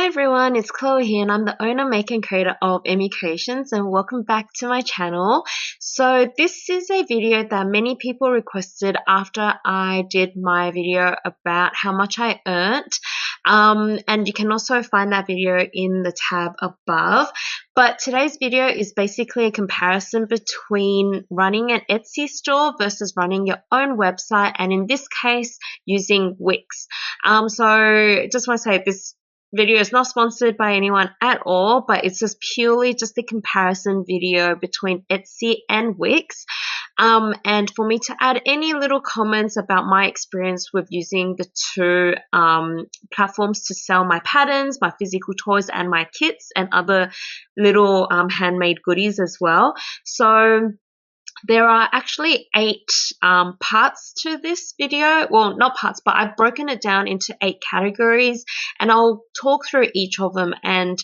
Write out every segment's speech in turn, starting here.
Hi everyone, it's Chloe here and I'm the owner, maker and creator of Emmy Creations, and welcome back to my channel. So this is a video that many people requested after I did my video about how much I earned, and you can also find that video in the tab above. But today's video is basically a comparison between running an Etsy store versus running your own website, and in this case using Wix. So just want to say this video is not sponsored by anyone at all, but it's just purely just a comparison video between Etsy and Wix. And for me to add any little comments about my experience with using the two platforms to sell my patterns, my physical toys, and my kits, and other little handmade goodies as well. So there are actually 8 parts to this video. Well, not parts, but I've broken it down into 8 categories, and I'll talk through each of them and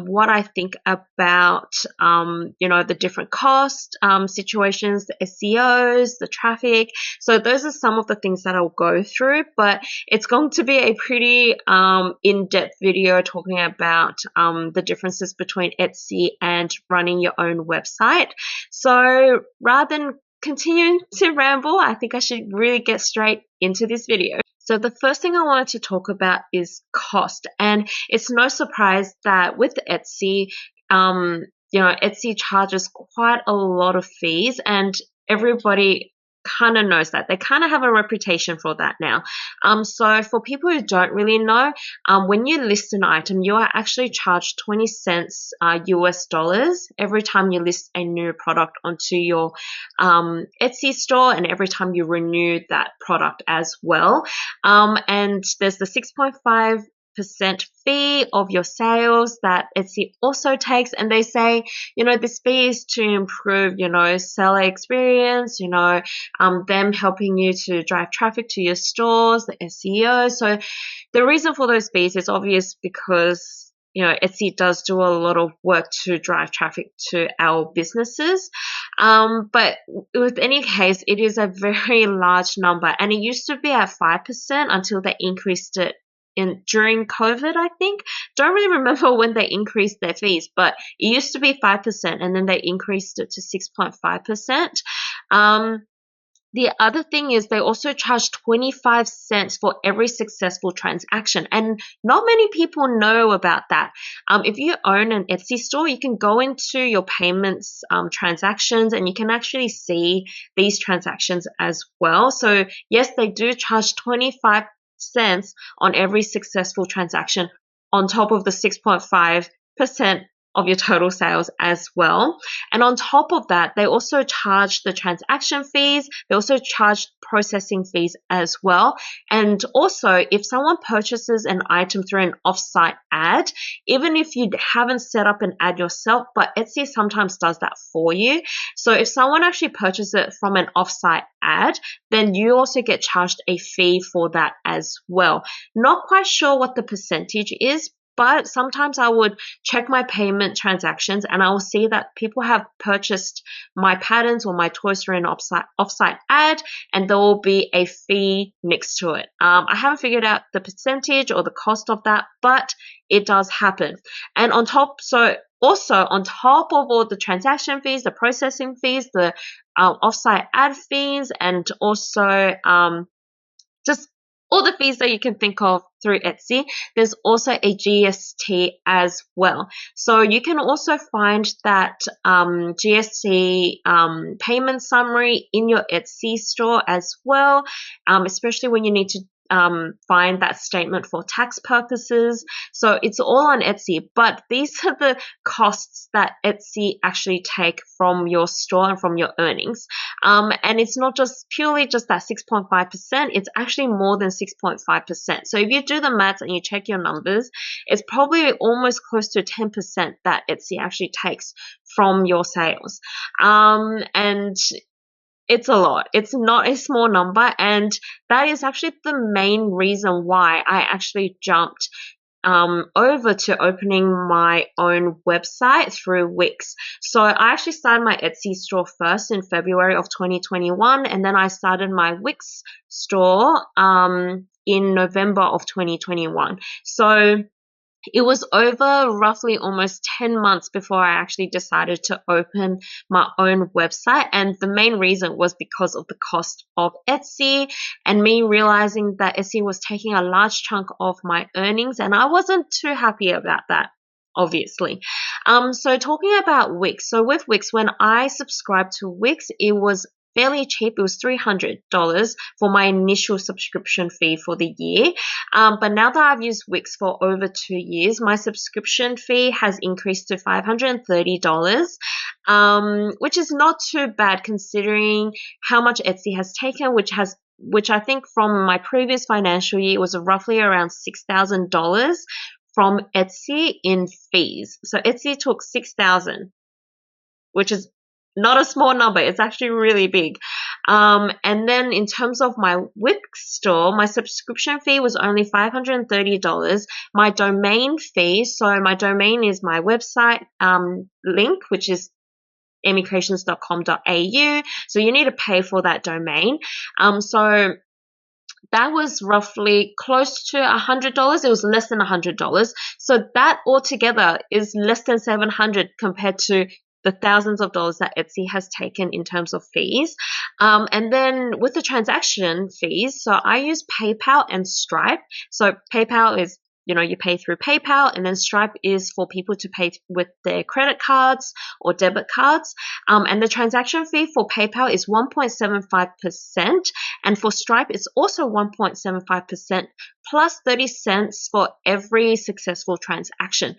what I think about, the different cost situations, the SEOs, the traffic. So those are some of the things that I'll go through, but it's going to be a pretty in-depth video talking about the differences between Etsy and running your own website. So rather than continuing to ramble, I think I should really get straight into this video. So the first thing I wanted to talk about is cost, and it's no surprise that with Etsy, Etsy charges quite a lot of fees, and everybody kind of knows that. They kind of have a reputation for that now. So for people who don't really know, when you list an item, you are actually charged 20 cents US dollars every time you list a new product onto your Etsy store, and every time you renew that product as well. And there's the 6.5% fee of your sales that Etsy also takes, and they say, this fee is to improve, seller experience, them helping you to drive traffic to your stores, the SEO. So the reason for those fees is obvious because Etsy does do a lot of work to drive traffic to our businesses. But with any case, it is a very large number, and it used to be at 5% until they increased it during COVID, I think. Don't really remember when they increased their fees, but it used to be 5% and then they increased it to 6.5%. The other thing is they also charge 25 cents for every successful transaction, and not many people know about that. If you own an Etsy store, you can go into your payments transactions, and you can actually see these transactions as well. So yes, they do charge 25 cents on every successful transaction on top of the 6.5% of your total sales as well. And on top of that, they also charge the transaction fees. They also charge processing fees as well. And also, if someone purchases an item through an offsite ad, even if you haven't set up an ad yourself, but Etsy sometimes does that for you. So if someone actually purchases it from an offsite ad, then you also get charged a fee for that as well. Not quite sure what the percentage is, but sometimes I would check my payment transactions and I will see that people have purchased my patterns or my toys through an offsite ad, and there will be a fee next to it. I haven't figured out the percentage or the cost of that, but it does happen. And on top of all the transaction fees, the processing fees, the offsite ad fees, and also just all the fees that you can think of through Etsy, there's also a GST as well. So you can also find that GST payment summary in your Etsy store as well, especially when you need to find that statement for tax purposes. So it's all on Etsy, but these are the costs that Etsy actually take from your store and from your earnings. And it's not just purely just that 6.5%, it's actually more than 6.5%. So if you do the maths and you check your numbers, it's probably almost close to 10% that Etsy actually takes from your sales. And it's a lot. It's not a small number, and that is actually the main reason why I actually jumped over to opening my own website through Wix. So I actually started my Etsy store first in February of 2021, and then I started my Wix store in November of 2021. So it was over roughly almost 10 months before I actually decided to open my own website. And the main reason was because of the cost of Etsy and me realizing that Etsy was taking a large chunk of my earnings, and I wasn't too happy about that, obviously. So talking about Wix. So with Wix, when I subscribed to Wix, it was fairly cheap. It was $300 for my initial subscription fee for the year. But now that I've used Wix for over 2 years, my subscription fee has increased to $530, which is not too bad considering how much Etsy has taken, which I think from my previous financial year was roughly around $6,000 from Etsy in fees. So Etsy took $6,000, which is not a small number. It's actually really big. And then in terms of my Wix store, my subscription fee was only $530. My domain fee, so my domain is my website link, which is emmycreations.com.au. So you need to pay for that domain. So that was roughly close to $100. It was less than $100. So that altogether is less than $700 compared to the thousands of dollars that Etsy has taken in terms of fees. And then with the transaction fees, so I use PayPal and Stripe. So PayPal is, you pay through PayPal, and then Stripe is for people to pay with their credit cards or debit cards. And the transaction fee for PayPal is 1.75%, and for Stripe it's also 1.75% plus 30 cents for every successful transaction.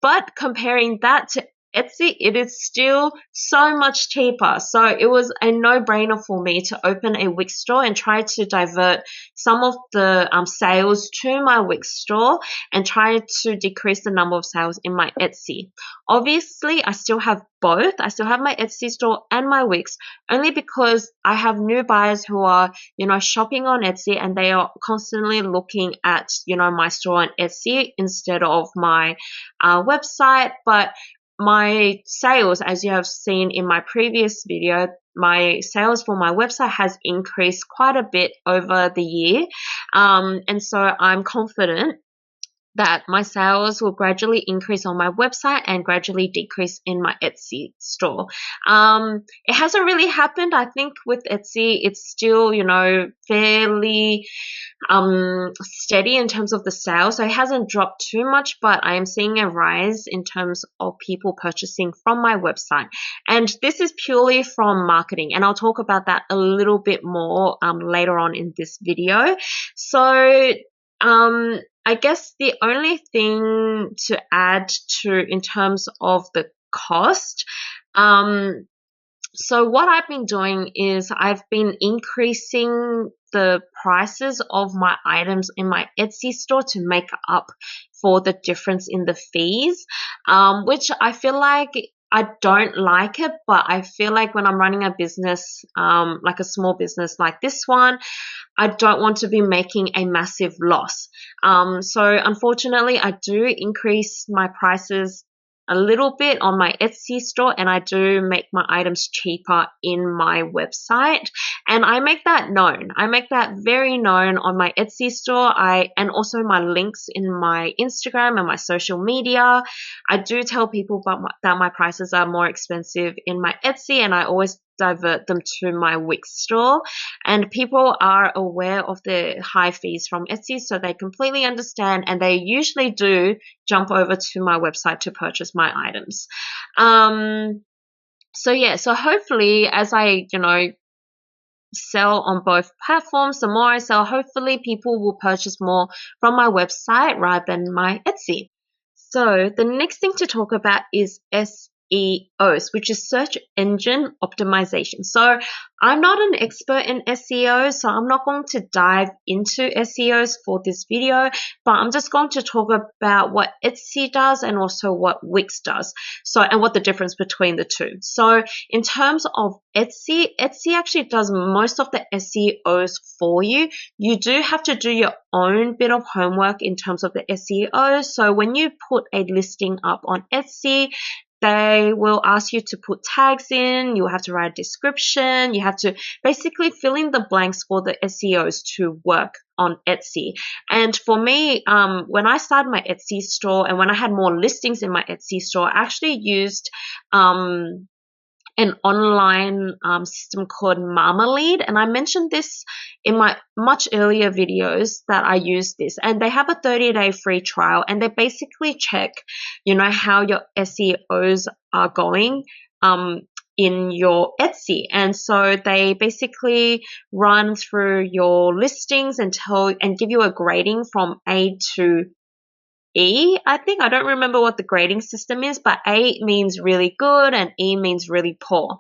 But comparing that to Etsy, it is still so much cheaper. So it was a no-brainer for me to open a Wix store and try to divert some of the sales to my Wix store and try to decrease the number of sales in my Etsy. Obviously, I still have both. I still have my Etsy store and my Wix, only because I have new buyers who are, shopping on Etsy, and they are constantly looking at, my store on Etsy instead of my website. But my sales, as you have seen in my previous video, my sales for my website has increased quite a bit over the year. And so I'm confident that my sales will gradually increase on my website and gradually decrease in my Etsy store. It hasn't really happened. I think with Etsy, it's still, fairly steady in terms of the sales. So it hasn't dropped too much, but I am seeing a rise in terms of people purchasing from my website. And this is purely from marketing, and I'll talk about that a little bit more later on in this video. So I guess the only thing to add to in terms of the cost, so what I've been doing is I've been increasing the prices of my items in my Etsy store to make up for the difference in the fees, which I feel like I don't like it, but I feel like when I'm running a business, like a small business like this one, I don't want to be making a massive loss. So unfortunately, I do increase my prices a little bit on my Etsy store, and I do make my items cheaper in my website, and I make that known. I make that very known on my Etsy store, and also my links in my Instagram and my social media. I do tell people that my prices are more expensive in my Etsy, and I always divert them to my Wix store, and people are aware of the high fees from Etsy, so they completely understand, and they usually do jump over to my website to purchase my items. So hopefully as I sell on both platforms, the more I sell, hopefully people will purchase more from my website rather than my Etsy. So the next thing to talk about is SEOs, which is search engine optimization. So I'm not an expert in SEO, so I'm not going to dive into SEOs for this video, but I'm just going to talk about what Etsy does and also what Wix does. And what the difference between the two. So in terms of Etsy actually does most of the SEOs for you. You do have to do your own bit of homework in terms of the SEO. So when you put a listing up on Etsy, they will ask you to put tags in, you have to write a description, you have to basically fill in the blanks for the SEOs to work on Etsy. And for me, when I started my Etsy store and when I had more listings in my Etsy store, I actually used an online system called Marmalade, and I mentioned this in my much earlier videos that I use this, and they have a 30-day free trial, and they basically check, how your SEOs are going in your Etsy. And so they basically run through your listings and give you a grading from A to E, I think. I don't remember what the grading system is, but A means really good and E means really poor.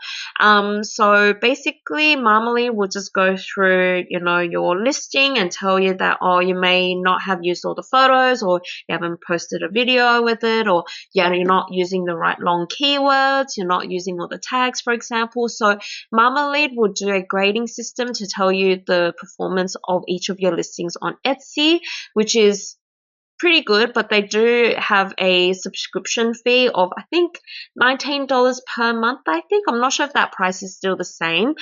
So basically Marmalade will just go through, your listing and tell you that, you may not have used all the photos, or you haven't posted a video with it, or you're not using the right long keywords, you're not using all the tags, for example. So Marmalade will do a grading system to tell you the performance of each of your listings on Etsy, which is pretty good, but they do have a subscription fee of, I think, $19 per month. I'm not sure if that price is still the same.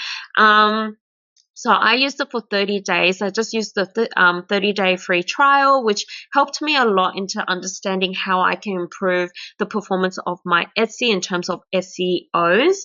So I used it for 30 days. I just used the 30-day free trial, which helped me a lot into understanding how I can improve the performance of my Etsy in terms of SEOs.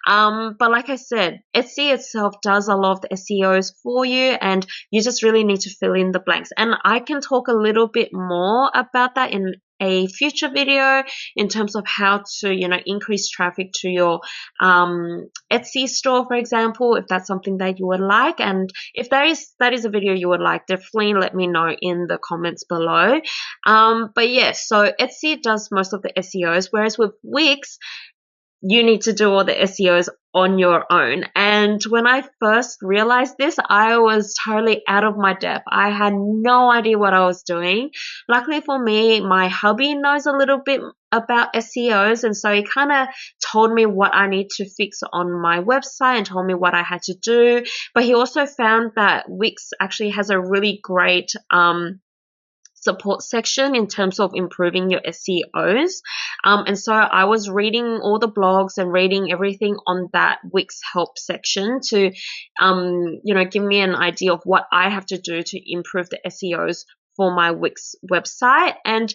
But like I said, Etsy itself does a lot of the SEOs for you, and you just really need to fill in the blanks. And I can talk a little bit more about that in a future video in terms of how to, increase traffic to your Etsy store, for example, if that's something that you would like. And if that is a video you would like, definitely let me know in the comments below. But yeah, so Etsy does most of the SEOs, whereas with Wix, you need to do all the SEOs on your own. And when I first realized this, I was totally out of my depth. I had no idea what I was doing. Luckily for me, my hubby knows a little bit about SEOs, and so he kind of told me what I need to fix on my website and told me what I had to do. But he also found that Wix actually has a really great support section in terms of improving your SEOs. And so I was reading all the blogs and reading everything on that Wix help section to, give me an idea of what I have to do to improve the SEOs for my Wix website. And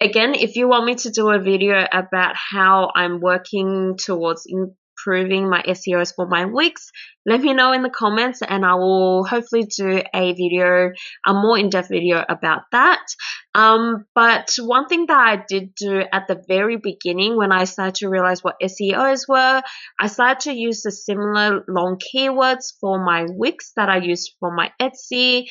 again, if you want me to do a video about how I'm working towards improving my SEOs for my Wix, let me know in the comments, and I will hopefully do a more in-depth video about that. But one thing that I did do at the very beginning when I started to realize what SEOs were, I started to use the similar long keywords for my Wix that I used for my Etsy,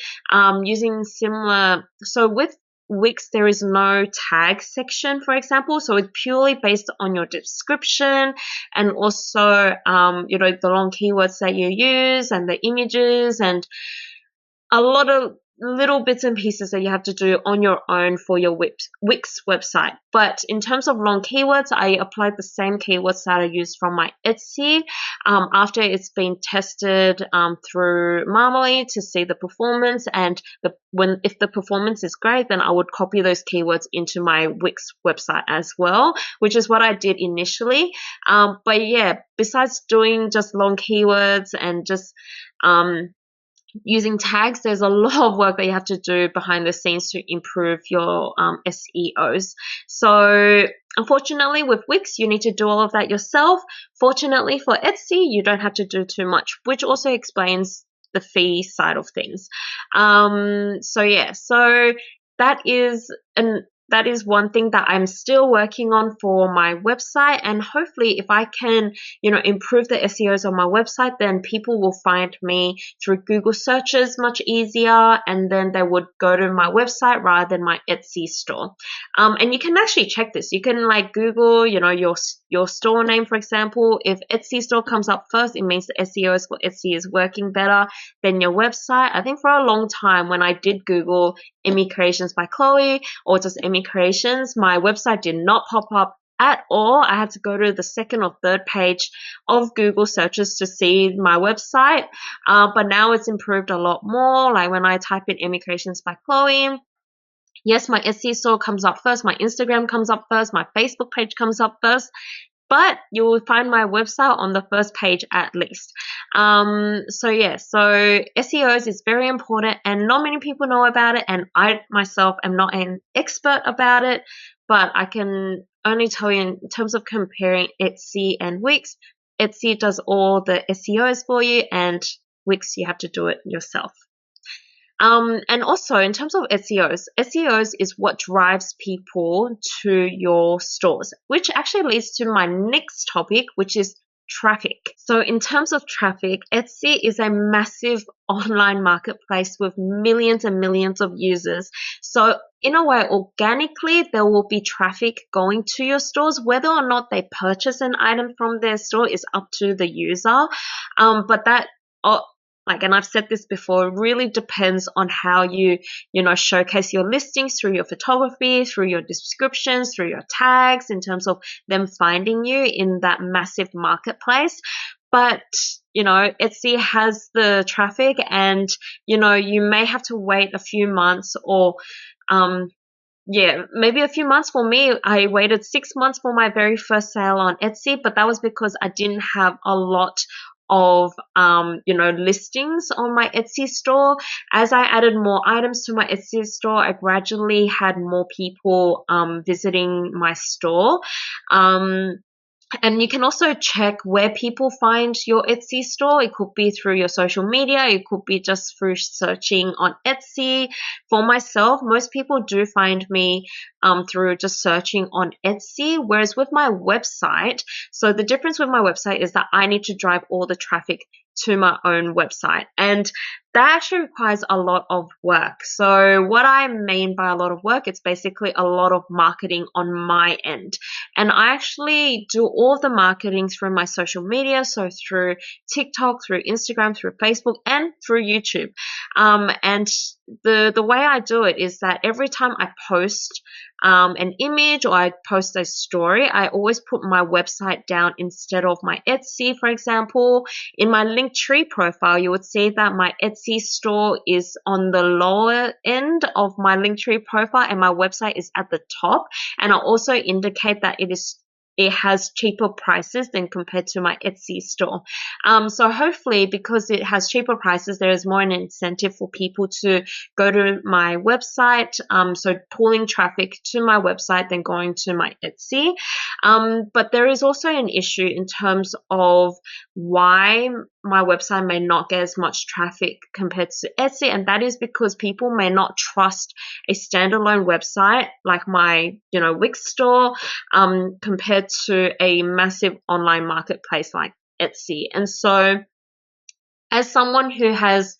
using similar. So with Wix, there is no tag section, for example, so it's purely based on your description and also, the long keywords that you use and the images and a lot of little bits and pieces that you have to do on your own for your Wix website. But in terms of long keywords, I applied the same keywords that I used from my Etsy after it's been tested through Marmalade to see the performance. And if the performance is great, then I would copy those keywords into my Wix website as well, which is what I did initially. But yeah, besides doing just long keywords and just using tags, there's a lot of work that you have to do behind the scenes to improve your SEOs. So unfortunately with Wix, you need to do all of that yourself. Fortunately for Etsy, you don't have to do too much, which also explains the fee side of things. So yeah, so that is one thing that I'm still working on for my website, and hopefully if I can, improve the SEOs on my website, then people will find me through Google searches much easier, and then they would go to my website rather than my Etsy store. And you can actually check this. You can Google, your store name, for example. If Etsy store comes up first, it means the SEOs for Etsy is working better than your website. I think for a long time when I did Google Emmy Creations by Chloe or just Emmy Creations, my website did not pop up at all. I had to go to the second or third page of Google searches to see my website. But now it's improved a lot more. Like when I type in Emmy Creations by Chloe, Yes, my Etsy store comes up first, my Instagram comes up first, my Facebook page comes up first, but you will find my website on the first page at least. So yeah, so SEOs is very important and not many people know about it, and I myself am not an expert about it, but I can only tell you in terms of comparing Etsy and Wix, Etsy does all the SEOs for you and Wix you have to do it yourself. And also in terms of SEOs is what drives people to your stores, which actually leads to my next topic, which is traffic. So in terms of traffic, Etsy is a massive online marketplace with millions and millions of users. So in a way, organically, there will be traffic going to your stores. Whether or not they purchase an item from their store is up to the user. But that and I've said this before, it really depends on how you showcase your listings through your photography, through your descriptions, through your tags, in terms of them finding you in that massive marketplace. But, Etsy has the traffic and, you may have to wait a few months or, maybe a few months. For me, I waited 6 months for my very first sale on Etsy, but that was because I didn't have a lot of listings on my Etsy store. As I added more items to my Etsy store, I gradually had more people visiting my store. And you can also check where people find your Etsy store. It could be through your social media. It could be just through searching on Etsy. For myself, most people do find me through just searching on Etsy. Whereas with my website, so the difference with my website is that I need to drive all the traffic to my own website. And that actually requires a lot of work. So what I mean by a lot of work, it's basically a lot of marketing on my end. And I actually do all of the marketing through my social media, so through TikTok, through Instagram, through Facebook, and through YouTube. And the way I do it is that every time I post an image or I post a story, I always put my website down instead of my Etsy. For example, in my Linktree profile, you would see that my Etsy store is on the lower end of my Linktree profile and my website is at the top. And I also indicate that it has cheaper prices than compared to my Etsy store. So hopefully, because it has cheaper prices, there is more an incentive for people to go to my website. So pulling traffic to my website than going to my Etsy. But there is also an issue in terms of why my website may not get as much traffic compared to Etsy, and that is because people may not trust a standalone website like my Wix store compared to a massive online marketplace like Etsy. And so as someone who has,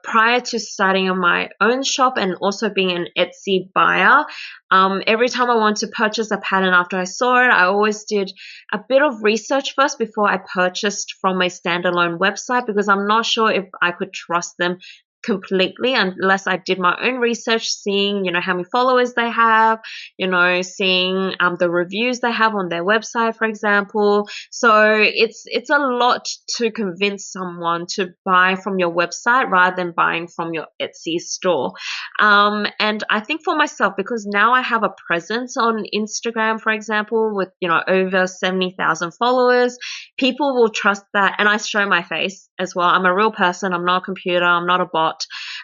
prior to starting on my own shop and also being an Etsy buyer, every time I wanted to purchase a pattern after I saw it, I always did a bit of research first before I purchased from a standalone website, because I'm not sure if I could trust them completely unless I did my own research, seeing how many followers they have, seeing the reviews they have on their website, for example. So it's a lot to convince someone to buy from your website rather than buying from your Etsy store. And I think for myself, because now I have a presence on Instagram, for example, with over 70,000 followers, people will trust that, and I show my face as well. I'm a real person. I'm not a computer. I'm not a bot.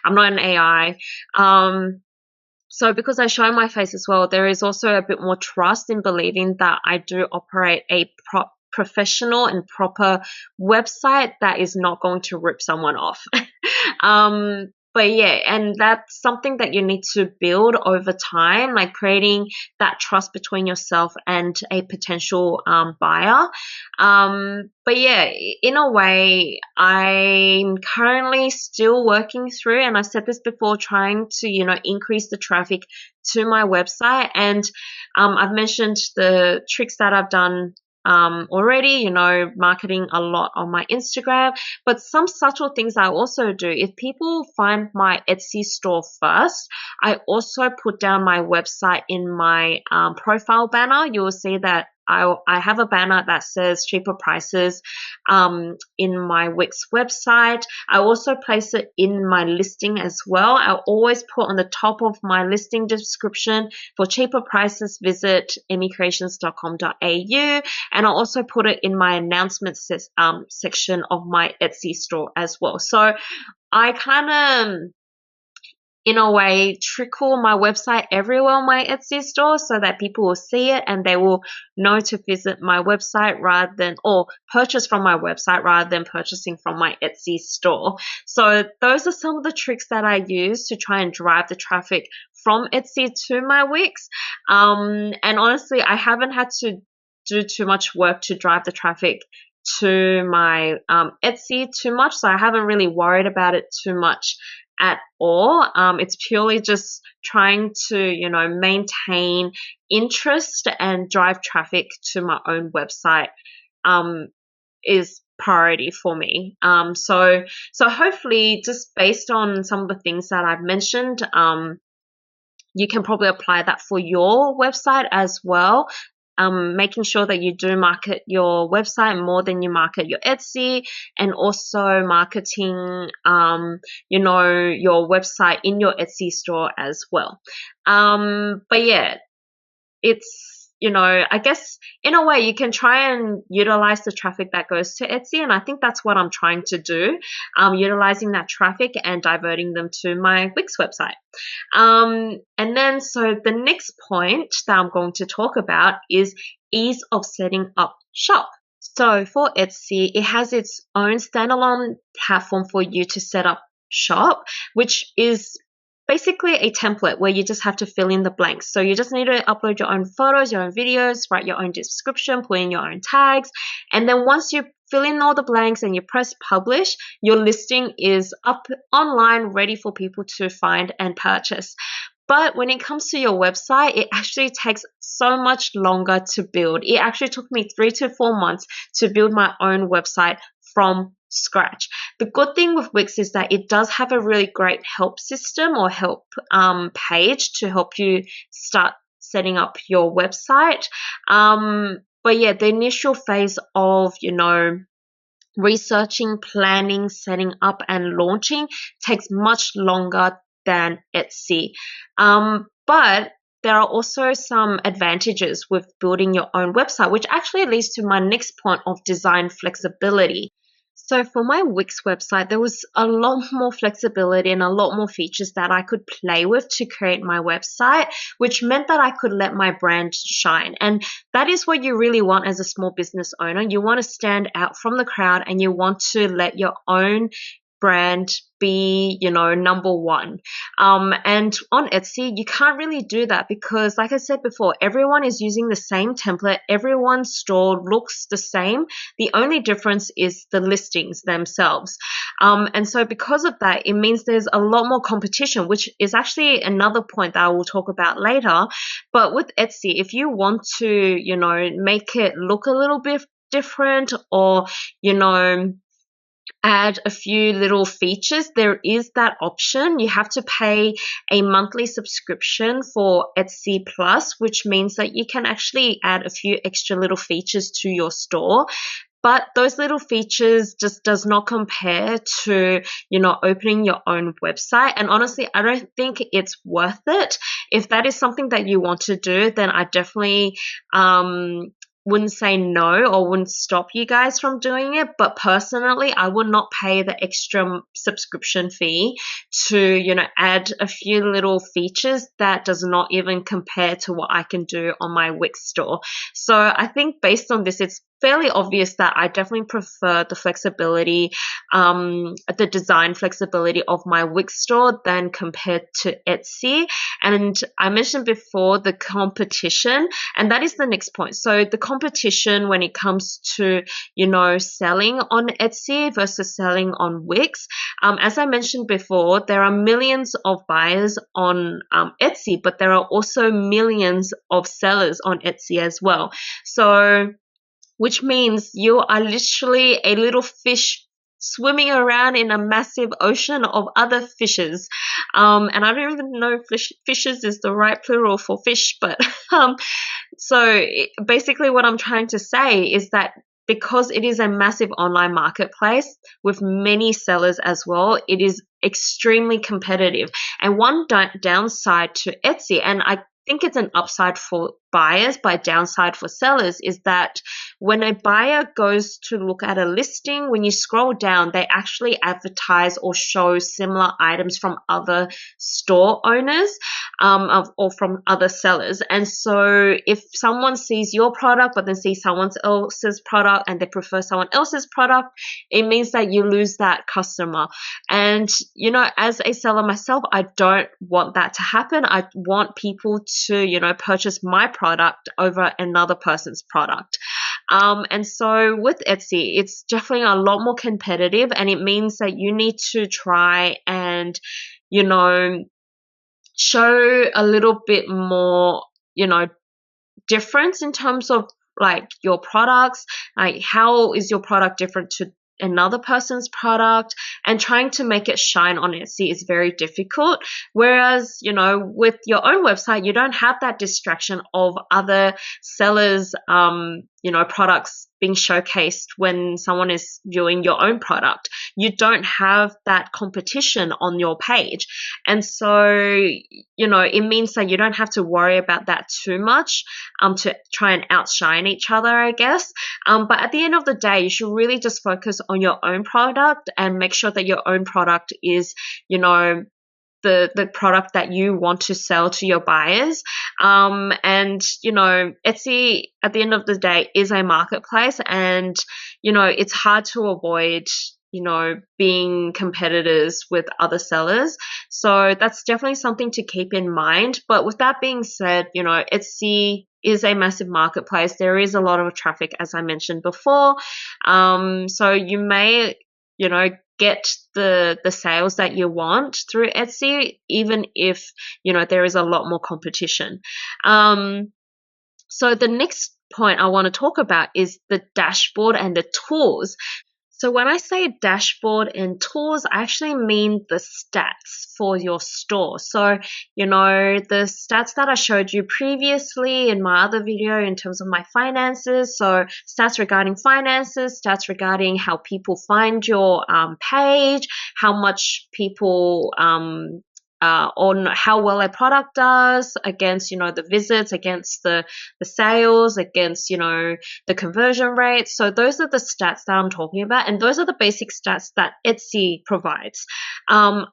I'm not an AI. So because I show my face as well, there is also a bit more trust in believing that I do operate a professional and proper website that is not going to rip someone off. But yeah, and that's something that you need to build over time, like creating that trust between yourself and a potential buyer. But yeah, in a way, I'm currently still working through, and I've said this before, trying to, increase the traffic to my website. And I've mentioned the tricks that I've done already, marketing a lot on my Instagram, but some subtle things I also do. If people find my Etsy store first, I also put down my website in my profile banner. You will see that I have a banner that says cheaper prices in my Wix website. I also place it in my listing as well. I always put on the top of my listing description, for cheaper prices, visit emmycreations.com.au, and I'll also put it in my announcements section of my Etsy store as well. So I kind of, in a way, trickle my website everywhere on my Etsy store so that people will see it and they will know to visit my website rather than, or purchase from my website rather than purchasing from my Etsy store. So those are some of the tricks that I use to try and drive the traffic from Etsy to my Wix. And honestly, I haven't had to do too much work to drive the traffic to my Etsy too much, so I haven't really worried about it too much at all. It's purely just trying to, maintain interest and drive traffic to my own website is priority for me. So hopefully, just based on some of the things that I've mentioned, you can probably apply that for your website as well. Making sure that you do market your website more than you market your Etsy, and also marketing, your website in your Etsy store as well. But yeah, it's, I guess in a way you can try and utilize the traffic that goes to Etsy, and I think that's what I'm trying to do, utilizing that traffic and diverting them to my Wix website. And then, so the next point that I'm going to talk about is ease of setting up shop. So for Etsy, it has its own standalone platform for you to set up shop, which is basically a template where you just have to fill in the blanks. So you just need to upload your own photos, your own videos, write your own description, put in your own tags. And then once you fill in all the blanks and you press publish, your listing is up online, ready for people to find and purchase. But when it comes to your website, it actually takes so much longer to build. It actually took me 3 to 4 months to build my own website from scratch. The good thing with Wix is that it does have a really great help system or help page to help you start setting up your website. But yeah, the initial phase of, researching, planning, setting up, and launching takes much longer than Etsy. But there are also some advantages with building your own website, which actually leads to my next point of design flexibility. So for my Wix website, there was a lot more flexibility and a lot more features that I could play with to create my website, which meant that I could let my brand shine. And that is what you really want as a small business owner. You want to stand out from the crowd and you want to let your own brand be, number one. And on Etsy, you can't really do that because, like I said before, everyone is using the same template. Everyone's store looks the same. The only difference is the listings themselves. And so because of that, it means there's a lot more competition, which is actually another point that I will talk about later. But with Etsy, if you want to, make it look a little bit different or, add a few little features, there is that option. You have to pay a monthly subscription for Etsy Plus, which means that you can actually add a few extra little features to your store. But those little features just does not compare to, opening your own website. And honestly, I don't think it's worth it. If that is something that you want to do, then I definitely wouldn't say no or wouldn't stop you guys from doing it. But personally, I would not pay the extra subscription fee to, add a few little features that does not even compare to what I can do on my Wix store. So I think based on this, it's fairly obvious that I definitely prefer the flexibility, the design flexibility of my Wix store than compared to Etsy. And I mentioned before the competition, and that is the next point. So the competition when it comes to, selling on Etsy versus selling on Wix. As I mentioned before, there are millions of buyers on Etsy, but there are also millions of sellers on Etsy as well. So which means you are literally a little fish swimming around in a massive ocean of other fishes. And I don't even know if fishes is the right plural for fish, but so basically what I'm trying to say is that because it is a massive online marketplace with many sellers as well, it is extremely competitive. And one downside to Etsy, and I think it's an upside for buyers but downside for sellers, is that when a buyer goes to look at a listing, when you scroll down, they actually advertise or show similar items from other store owners or from other sellers. And so if someone sees your product but then sees someone else's product and they prefer someone else's product, it means that you lose that customer. And you know, as a seller myself, I don't want that to happen. I want people to, you know, purchase my product over another person's product. And so with Etsy, it's definitely a lot more competitive, and it means that you need to try and, you know, show a little bit more, you know, difference in terms of like your products, like how is your product different to another person's product, and trying to make it shine on Etsy is very difficult. Whereas, you know, with your own website, you don't have that distraction of other sellers, you know, products being showcased when someone is viewing your own product. You don't have that competition on your page. And so, you know, it means that you don't have to worry about that too much to try and outshine each other, I guess. But at the end of the day, you should really just focus on your own product and make sure that your own product is, you know, the product that you want to sell to your buyers. And, you know, Etsy at the end of the day is a marketplace, and, you know, it's hard to avoid, you know, being competitors with other sellers. So that's definitely something to keep in mind. But with that being said, you know, Etsy is a massive marketplace. There is a lot of traffic, as I mentioned before. So you may, you know, get the sales that you want through Etsy, even if, you know, there is a lot more competition. So the next point I want to talk about is the dashboard and the tools. So when I say dashboard and tools, I actually mean the stats for your store. So, you know, the stats that I showed you previously in my other video in terms of my finances. So stats regarding finances, stats regarding how people find your page, how much people on how well a product does against, you know, the visits, against the sales, against, you know, the conversion rate. So those are the stats that I'm talking about, and those are the basic stats that Etsy provides.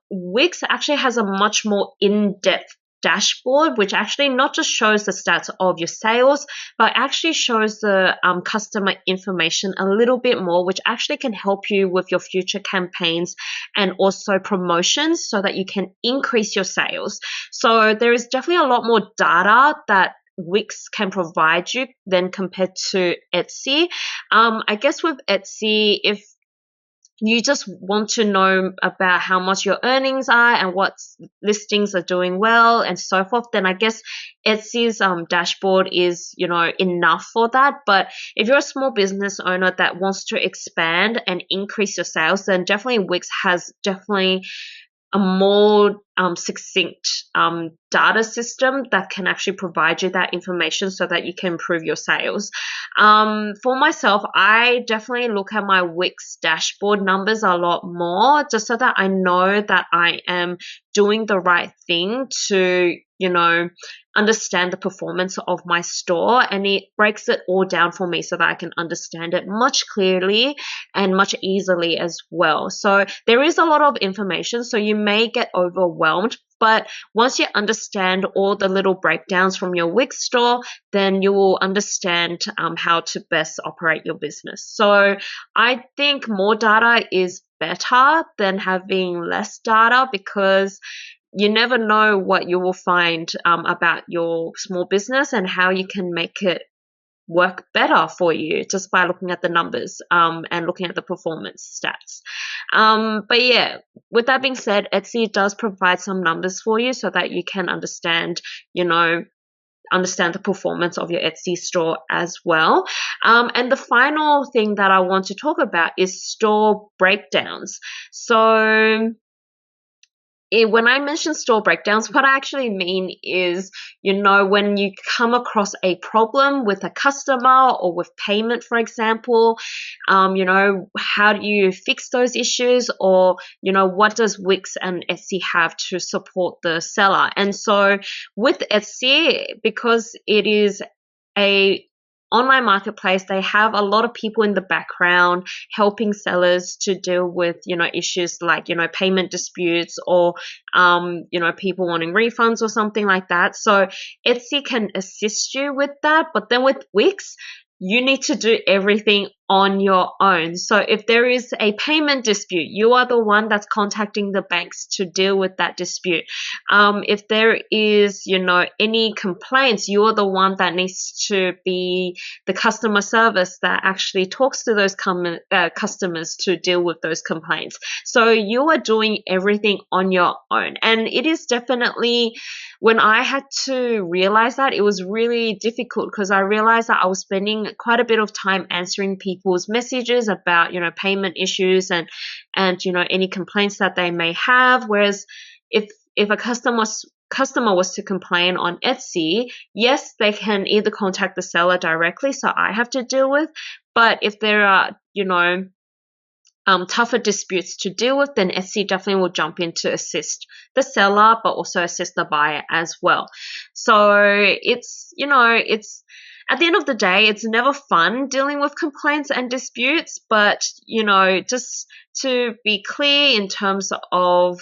Wix actually has a much more in-depth dashboard, which actually not just shows the stats of your sales, but actually shows the customer information a little bit more, which actually can help you with your future campaigns and also promotions so that you can increase your sales. So there is definitely a lot more data that Wix can provide you than compared to Etsy. I guess with Etsy, if you just want to know about how much your earnings are and what listings are doing well and so forth, then I guess Etsy's dashboard is, you know, enough for that. But if you're a small business owner that wants to expand and increase your sales, then definitely Wix has definitely a more succinct data system that can actually provide you that information so that you can improve your sales. For myself, I definitely look at my Wix dashboard numbers a lot more just so that I know that I am doing the right thing to, you know, understand the performance of my store, and it breaks it all down for me so that I can understand it much clearly and much easily as well. So there is a lot of information, so you may get overwhelmed, but once you understand all the little breakdowns from your Wix store, then you will understand how to best operate your business. So I think more data is better than having less data, because you never know what you will find about your small business and how you can make it work better for you just by looking at the numbers and looking at the performance stats. But yeah, with that being said, Etsy does provide some numbers for you so that you can understand, you know, understand the performance of your Etsy store as well. And the final thing that I want to talk about is store breakdowns. So when I mention store breakdowns, what I actually mean is, when you come across a problem with a customer or with payment, for example, how do you fix those issues, or, what does Wix and Etsy have to support the seller? And so with Etsy, because it is a online marketplace, they have a lot of people in the background helping sellers to deal with, issues like, payment disputes, or, people wanting refunds or something like that. So Etsy can assist you with that. But then with Wix, you need to do everything on your own. So if there is a payment dispute, you are the one that's contacting the banks to deal with that dispute. If there is, any complaints, you are the one that needs to be the customer service that actually talks to those customers to deal with those complaints. So you are doing everything on your own. And it is definitely, when I had to realize that, it was really difficult, because I realized that I was spending quite a bit of time answering people's messages about, payment issues and any complaints that they may have. Whereas if a customer was to complain on Etsy, yes, they can either contact the seller directly, so I have to deal with. But if there are, tougher disputes to deal with, then Etsy definitely will jump in to assist the seller, but also assist the buyer as well. So it's at the end of the day, it's never fun dealing with complaints and disputes, but, just to be clear in terms of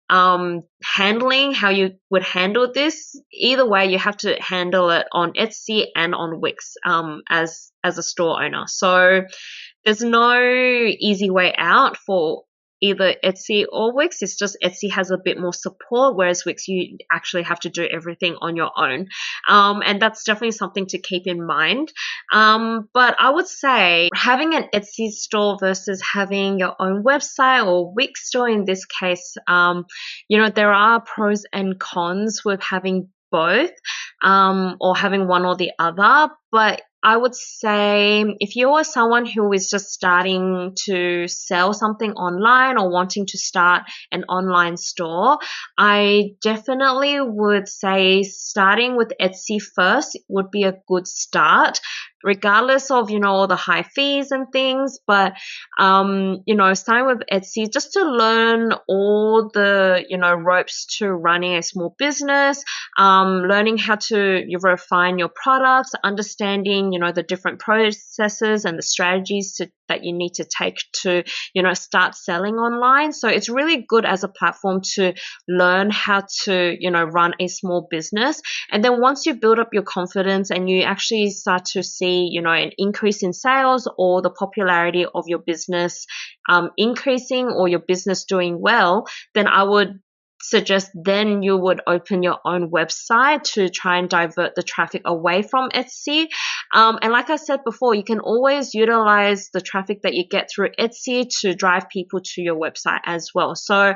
handling how you would handle this, either way, you have to handle it on Etsy and on Wix as a store owner. So there's no easy way out for either Etsy or Wix. It's just Etsy has a bit more support, whereas Wix, you actually have to do everything on your own. And that's definitely something to keep in mind. But I would say having an Etsy store versus having your own website, or Wix store in this case, there are pros and cons with having both, or having one or the other. But I would say if you are someone who is just starting to sell something online or wanting to start an online store, I definitely would say starting with Etsy first would be a good start, regardless of, all the high fees and things. But, starting with Etsy just to learn all the, ropes to running a small business, learning how to refine your products, understanding, the different processes and the strategies that you need to take to, start selling online. So it's really good as a platform to learn how to, run a small business. And then once you build up your confidence and you actually start to see, an increase in sales, or the popularity of your business increasing, or your business doing well, then I would suggest then you would open your own website to try and divert the traffic away from Etsy. And like I said before, you can always utilize the traffic that you get through Etsy to drive people to your website as well. So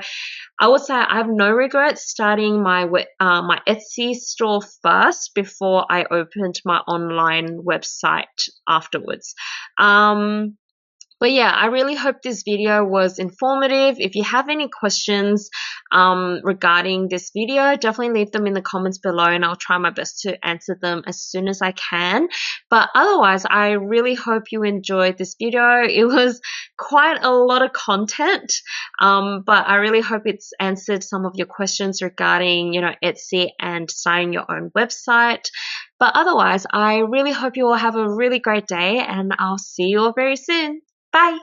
I would say I have no regrets starting my Etsy store first before I opened my online website afterwards. But yeah, I really hope this video was informative. If you have any questions regarding this video, definitely leave them in the comments below, and I'll try my best to answer them as soon as I can. But otherwise, I really hope you enjoyed this video. It was quite a lot of content, but I really hope it's answered some of your questions regarding, Etsy and starting your own website. But otherwise, I really hope you all have a really great day, and I'll see you all very soon. Bye.